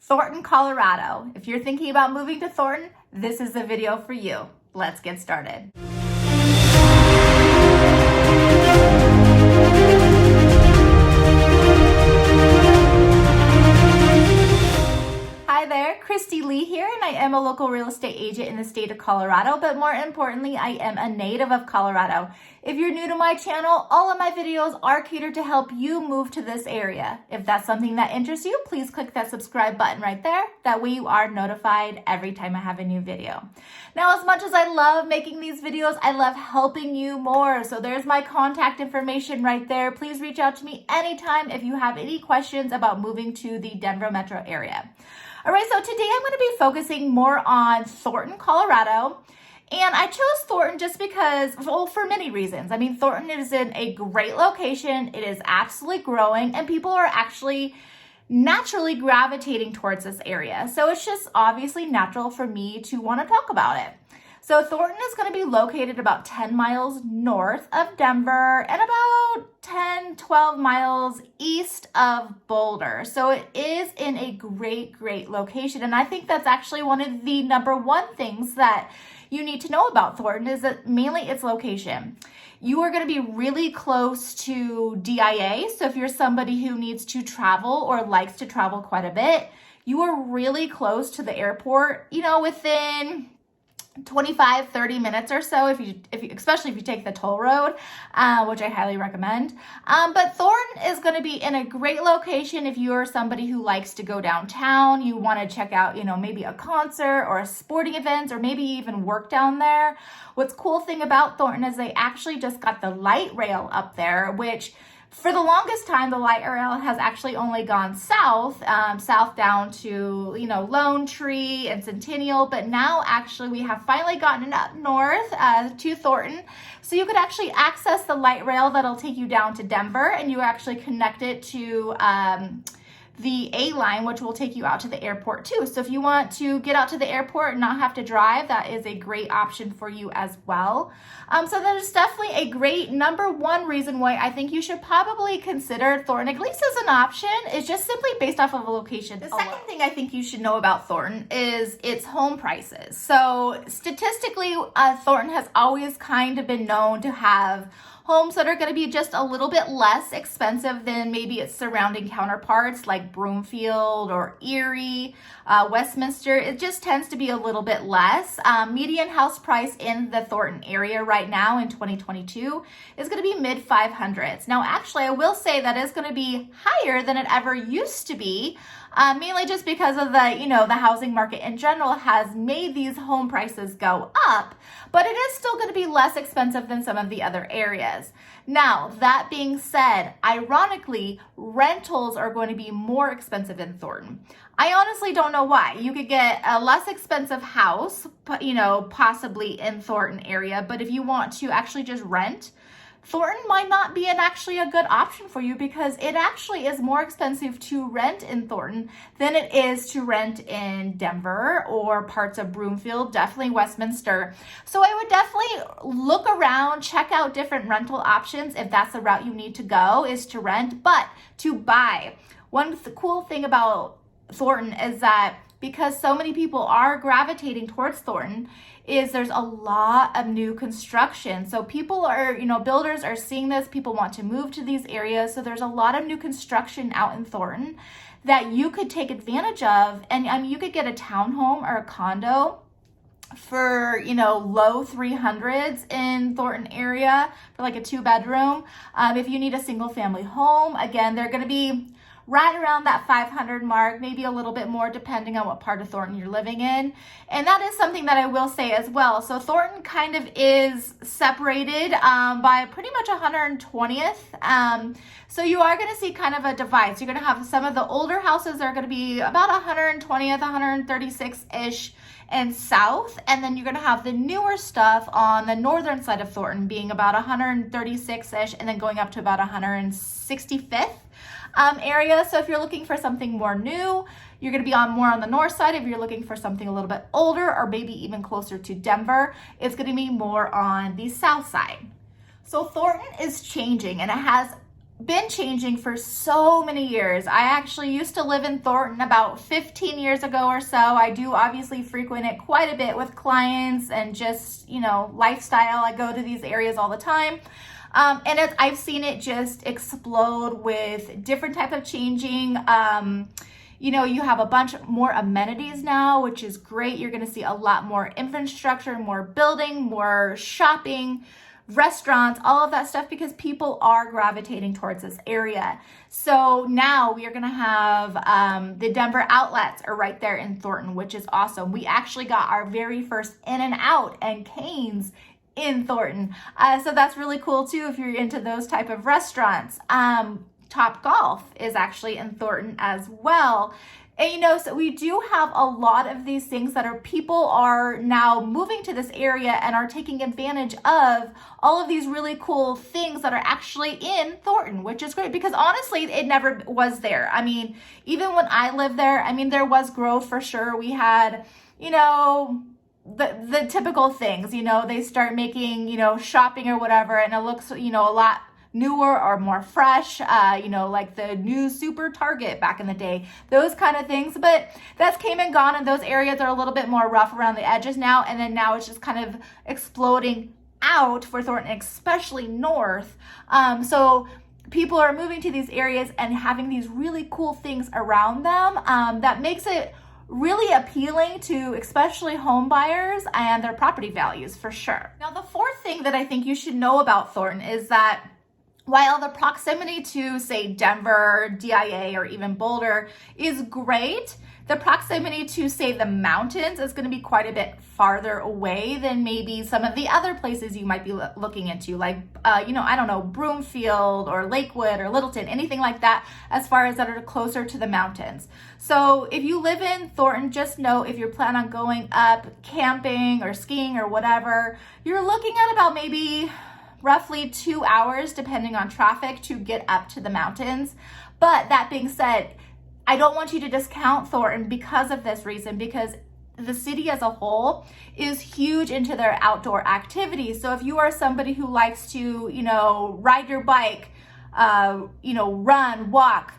Thornton, Colorado. If you're thinking about moving to Thornton, this is the video for you. Let's get started. Hi there, Kristy Lee here, and I am a local real estate agent in the state of Colorado, but more importantly, I am a native of Colorado. If you're new to my channel, all of my videos are catered to help you move to this area. If that's something that interests you, please click that subscribe button right there. That way you are notified every time I have a new video. Now, as much as I love making these videos, I love helping you more. So there's my contact information right there. Please reach out to me anytime if you have any questions about moving to the Denver metro area. All right, so today I'm going to be focusing more on Thornton, Colorado. And I chose Thornton just because, well, for many reasons. I mean, Thornton is in a great location. It is absolutely growing, and people are actually naturally gravitating towards this area. So it's just obviously natural for me to want to talk about it. So Thornton is going to be located about 10 miles north of Denver and about 10-12 miles east of Boulder. So it is in a great location. And I think that's actually one of the number one things that you need to know about Thornton is that mainly its location. You are going to be really close to DIA. So if you're somebody who needs to travel or likes to travel quite a bit, you are really close to the airport, within 25-30 minutes or so, if you especially if you take the toll road, which I highly recommend. But Thornton is going to be in a great location if you are somebody who likes to go downtown, you want to check out, maybe a concert or a sporting event, or maybe even work down there. What's cool thing about Thornton is they actually just got the light rail up there, which for the longest time, the light rail has actually only gone south down to, Lone Tree and Centennial, but now actually we have finally gotten it up north to Thornton. So you could actually access the light rail that'll take you down to Denver, and you actually connect it to the A line, which will take you out to the airport too. So if you want to get out to the airport and not have to drive, that is a great option for you as well. So that is definitely a great number one reason why I think you should probably consider Thornton, at least as an option, is just simply based off of a location. The second thing I think you should know about Thornton is its home prices. So statistically, Thornton has always kind of been known to have homes that are going to be just a little bit less expensive than maybe its surrounding counterparts like Broomfield or Erie, Westminster. It just tends to be a little bit less. Median house price in the Thornton area right now in 2022 is going to be mid 500s. Now, actually, I will say that is going to be higher than it ever used to be. Mainly just because of the housing market in general has made these home prices go up, but it is still going to be less expensive than some of the other areas. Now, that being said, ironically, rentals are going to be more expensive in Thornton. I honestly don't know why. You could get a less expensive house, possibly in Thornton area, but if you want to actually just rent, Thornton might not be actually a good option for you because it actually is more expensive to rent in Thornton than it is to rent in Denver or parts of Broomfield, definitely Westminster. So I would definitely look around, check out different rental options if that's the route you need to go, is to rent. But to buy, one cool thing about Thornton is that because so many people are gravitating towards Thornton, is there's a lot of new construction. So people are, builders are seeing this, people want to move to these areas. So there's a lot of new construction out in Thornton that you could take advantage of. And you could get a townhome or a condo for, low 300s in Thornton area for like a 2-bedroom. If you need a single family home, again, they're going to be right around that 500 mark, maybe a little bit more depending on what part of Thornton you're living in. And that is something that I will say as well. So Thornton kind of is separated by pretty much 120th. So you are going to see kind of a divide. So you're going to have some of the older houses are going to be about 120th, 136-ish and south. And then you're going to have the newer stuff on the northern side of Thornton being about 136-ish and then going up to about 165th. Area. So if you're looking for something more new, you're going to be more on the north side. If you're looking for something a little bit older or maybe even closer to Denver, it's going to be more on the south side. So Thornton is changing, and it has been changing for so many years. I actually used to live in Thornton about 15 years ago or so. I do obviously frequent it quite a bit with clients and just, lifestyle. I go to these areas all the time. And I've seen it just explode with different type of changing. You have a bunch more amenities now, which is great. You're going to see a lot more infrastructure, more building, more shopping, restaurants, all of that stuff, because people are gravitating towards this area. So now we are going to have the Denver outlets are right there in Thornton, which is awesome. We actually got our very first In-N-Out and Cane's in Thornton. So that's really cool too if you're into those type of restaurants. Top Golf is actually in Thornton as well. And so we do have a lot of these things that people are now moving to this area and are taking advantage of all of these really cool things that are actually in Thornton, which is great because honestly, it never was there. I mean, even when I lived there, there was growth for sure. We had, the typical things, they start making, shopping or whatever, and it looks, a lot newer or more fresh, like the new Super Target back in the day, those kind of things. But that's came and gone, and those areas are a little bit more rough around the edges now. And then now it's just kind of exploding out for Thornton, especially north. So people are moving to these areas and having these really cool things around them that makes it really appealing to especially home buyers and their property values for sure. Now, the fourth thing that I think you should know about Thornton is that while the proximity to, say, Denver, DIA, or even Boulder is great, the proximity to, say, the mountains is going to be quite a bit farther away than maybe some of the other places you might be looking into, like, Broomfield or Lakewood or Littleton, anything like that, as far as that are closer to the mountains. So if you live in Thornton, just know if you plan on going up camping or skiing or whatever, you're looking at about maybe roughly 2 hours, depending on traffic, to get up to the mountains. But that being said, I don't want you to discount Thornton because of this reason, because the city as a whole is huge into their outdoor activities. So if you are somebody who likes to, ride your bike, run, walk,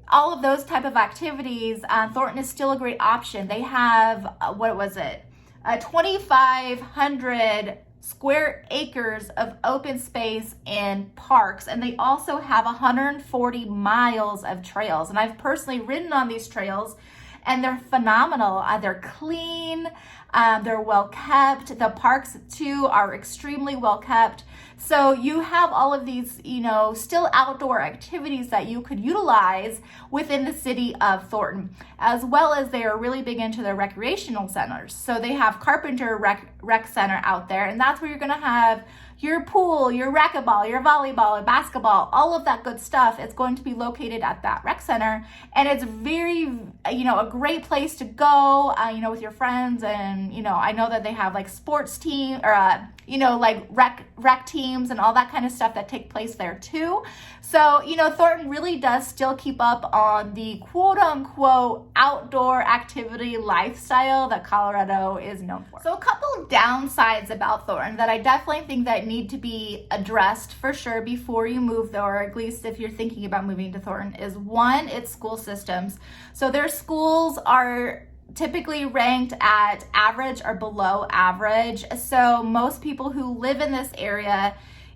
all of those type of activities, Thornton is still a great option. They have, 2,500 square acres of open space and parks, and they also have 140 miles of trails. And I've personally ridden on these trails, and they're phenomenal. They're clean, they're well kept. The parks too are extremely well kept. So you have all of these, still outdoor activities that you could utilize within the city of Thornton, as well as they are really big into their recreational centers. So they have Carpenter Rec Center out there, and that's where you're going to have your pool, your racquetball, your volleyball, your basketball, all of that good stuff. It's going to be located at that rec center, and it's very, a great place to go, with your friends. And, I know that they have like sports team or, like rec teams and all that kind of stuff that take place there too. So, Thornton really does still keep up on the quote unquote outdoor activity lifestyle that Colorado is known for. So a couple of downsides about Thornton that I definitely think that need to be addressed for sure before you move there, or at least if you're thinking about moving to Thornton, is one, its school systems. So their schools are typically ranked at average or below average. So most people who live in this area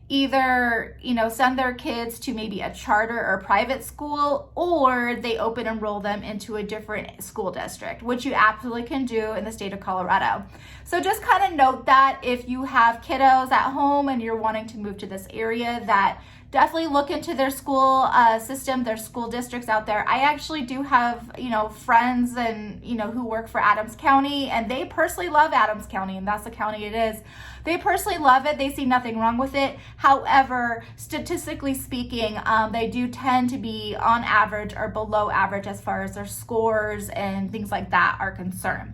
either, send their kids to maybe a charter or private school, or they open enroll them into a different school district, which you absolutely can do in the state of Colorado. So just kind of note that if you have kiddos at home and you're wanting to move to this area, that definitely look into their school system, their school districts out there. I actually do have, friends and, who work for Adams County, and they personally love Adams County, and that's the county it is. They personally love it. They see nothing wrong with it. However, statistically speaking, they do tend to be on average or below average as far as their scores and things like that are concerned.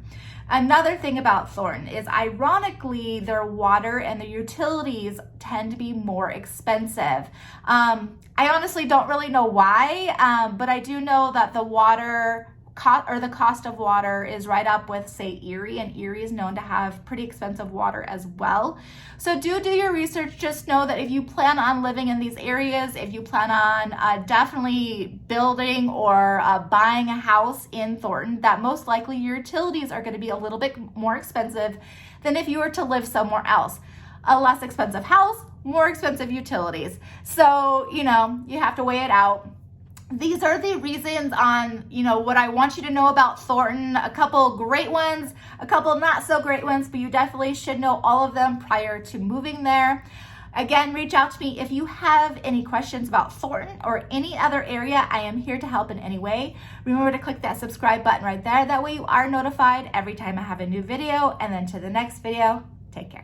Another thing about Thornton is, ironically, their water and their utilities tend to be more expensive. I honestly don't really know why, but I do know that the water the cost of water is right up with, say, Erie, and Erie is known to have pretty expensive water as well. So do your research. Just know that if you plan on living in these areas, if you plan on definitely building or buying a house in Thornton, that most likely your utilities are going to be a little bit more expensive than if you were to live somewhere else. A less expensive house, more expensive utilities. So, you know, you have to weigh it out. These are the reasons on, you know, what I want you to know about Thornton. A couple great ones, a couple not so great ones, but you definitely should know all of them prior to moving there. Again, reach out to me if you have any questions about Thornton or any other area. I am here to help in any way. Remember to click that subscribe button right there. That way you are notified every time I have a new video. And then to the next video, take care.